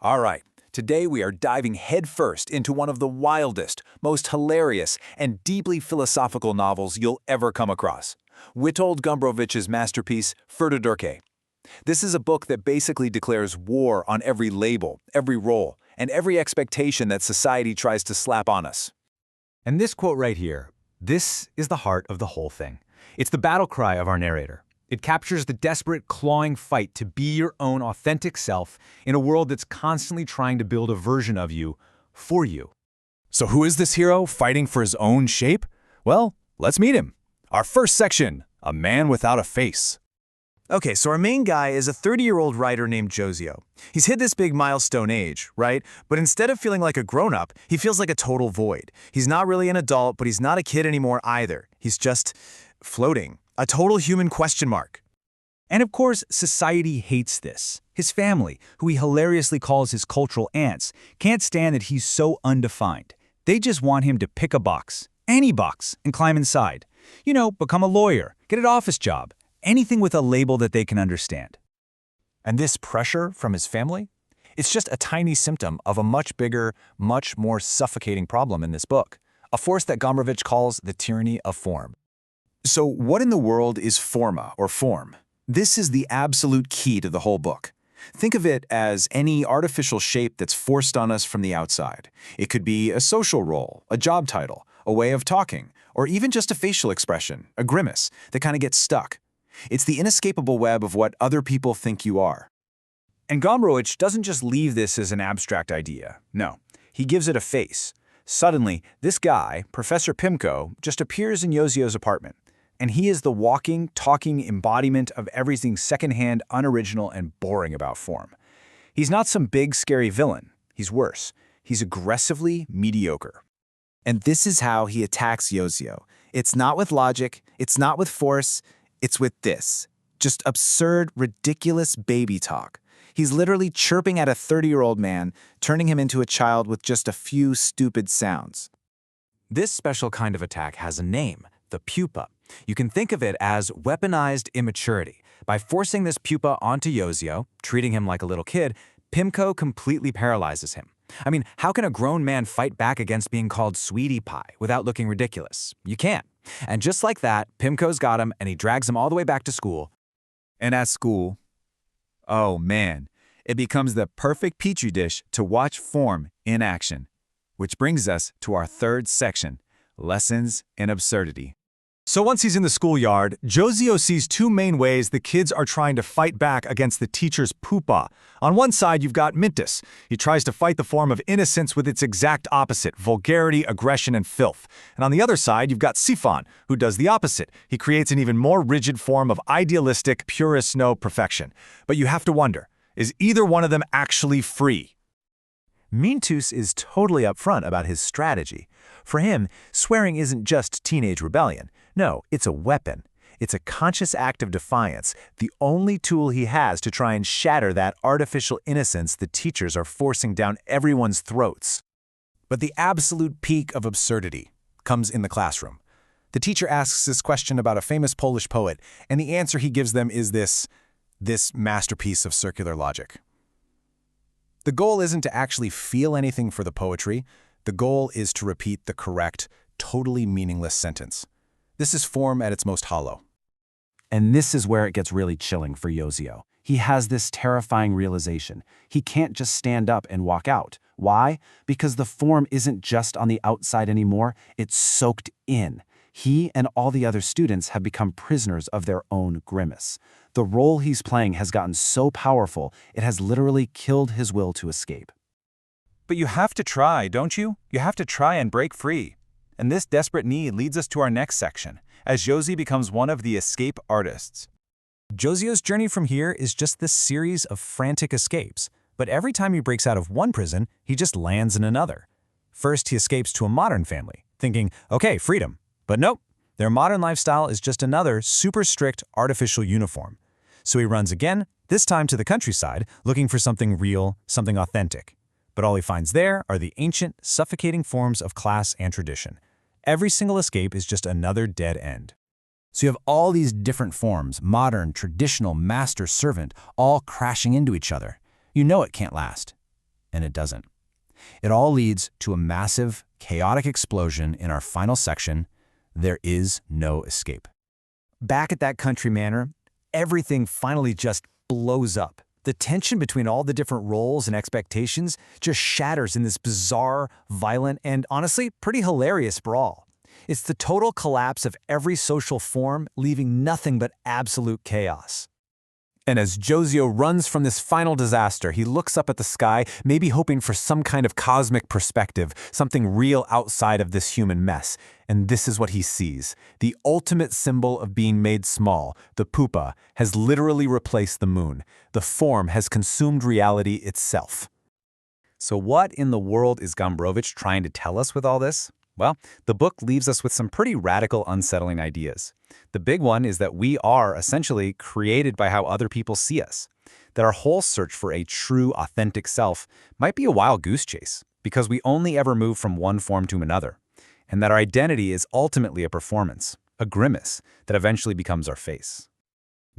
All right, today we are diving headfirst into one of the wildest, most hilarious, and deeply philosophical novels you'll ever come across. Witold Gombrowicz's masterpiece, Ferdydurke. This is a book that basically declares war on every label, every role, and every expectation that society tries to slap on us. And this quote right here, this is the heart of the whole thing. It's the battle cry of our narrator. It captures the desperate, clawing fight to be your own authentic self in a world that's constantly trying to build a version of you for you. So who is this hero fighting for his own shape? Well, let's meet him. Our first section, a man without a face. Okay, so our main guy is a 30-year-old writer named Józio. He's hit this big milestone age, right? But instead of feeling like a grown-up, he feels like a total void. He's not really an adult, but he's not a kid anymore either. He's just floating. A total human question mark. And of course, society hates this. His family, who he hilariously calls his cultural ants, can't stand that he's so undefined. They just want him to pick a box, any box, and climb inside. You know, become a lawyer, get an office job, anything with a label that they can understand. And this pressure from his family? It's just a tiny symptom of a much bigger, much more suffocating problem in this book, a force that Gombrowicz calls the tyranny of form. So what in the world is forma or form? This is the absolute key to the whole book. Think of it as any artificial shape that's forced on us from the outside. It could be a social role, a job title, a way of talking, or even just a facial expression, a grimace, that kind of gets stuck. It's the inescapable web of what other people think you are. And Gombrowicz doesn't just leave this as an abstract idea. No, he gives it a face. Suddenly, this guy, Professor Pimko, just appears in Józio's apartment. And he is the walking, talking embodiment of everything secondhand, unoriginal, and boring about form. He's not some big, scary villain. He's worse. He's aggressively mediocre. And this is how he attacks Józio. It's not with logic, it's not with force, it's with this. Just absurd, ridiculous baby talk. He's literally chirping at a 30-year-old man, turning him into a child with just a few stupid sounds. This special kind of attack has a name, the pupa. You can think of it as weaponized immaturity. By forcing this pupa onto Józio, treating him like a little kid, Pimko completely paralyzes him. I mean, how can a grown man fight back against being called sweetie pie without looking ridiculous? You can't. And just like that, Pimko's got him and he drags him all the way back to school. And at school, oh man, it becomes the perfect petri dish to watch form in action. Which brings us to our third section, lessons in absurdity. So once he's in the schoolyard, Józio sees two main ways the kids are trying to fight back against the teacher's pupa. On one side, you've got Miêtus. He tries to fight the form of innocence with its exact opposite, vulgarity, aggression, and filth. And on the other side, you've got Syphon, who does the opposite. He creates an even more rigid form of idealistic, purist no perfection. But you have to wonder, is either one of them actually free? Miętus is totally upfront about his strategy. For him, swearing isn't just teenage rebellion. No, it's a weapon. It's a conscious act of defiance, the only tool he has to try and shatter that artificial innocence the teachers are forcing down everyone's throats. But the absolute peak of absurdity comes in the classroom. The teacher asks this question about a famous Polish poet, and the answer he gives them is this masterpiece of circular logic. The goal isn't to actually feel anything for the poetry. The goal is to repeat the correct, totally meaningless sentence. This is form at its most hollow. And this is where it gets really chilling for Józio. He has this terrifying realization. He can't just stand up and walk out. Why? Because the form isn't just on the outside anymore, it's soaked in. He and all the other students have become prisoners of their own grimace. The role he's playing has gotten so powerful, it has literally killed his will to escape. But you have to try, don't you? You have to try and break free. And this desperate need leads us to our next section, as Józio becomes one of the escape artists. Józio's journey from here is just this series of frantic escapes, but every time he breaks out of one prison, he just lands in another. First, he escapes to a modern family, thinking, okay, freedom. But nope, their modern lifestyle is just another super strict artificial uniform. So he runs again, this time to the countryside, looking for something real, something authentic. But all he finds there are the ancient, suffocating forms of class and tradition. Every single escape is just another dead end. So you have all these different forms, modern, traditional, master, servant, all crashing into each other. You know it can't last. and it doesn't. It all leads to a massive, chaotic explosion in our final section. There is no escape. Back at that country manor, everything finally just blows up. The tension between all the different roles and expectations just shatters in this bizarre, violent, and honestly, pretty hilarious brawl. It's the total collapse of every social form, leaving nothing but absolute chaos. And as Józio runs from this final disaster, he looks up at the sky, maybe hoping for some kind of cosmic perspective, something real outside of this human mess. And this is what he sees. The ultimate symbol of being made small, the pupa, has literally replaced the moon. The form has consumed reality itself. So what in the world is Gombrowicz trying to tell us with all this? Well, the book leaves us with some pretty radical, unsettling ideas. The big one is that we are essentially created by how other people see us. That our whole search for a true, authentic self might be a wild goose chase, because we only ever move from one form to another. And that our identity is ultimately a performance, a grimace that eventually becomes our face.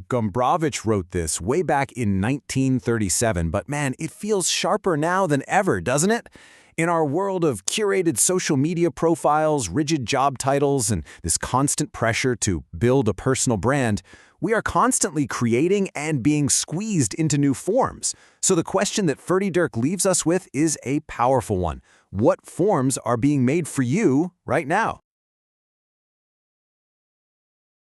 Gombrowicz wrote this way back in 1937, but man, it feels sharper now than ever, doesn't it? In our world of curated social media profiles, rigid job titles, and this constant pressure to build a personal brand, we are constantly creating and being squeezed into new forms. So the question that Ferdydurke leaves us with is a powerful one. What forms are being made for you right now?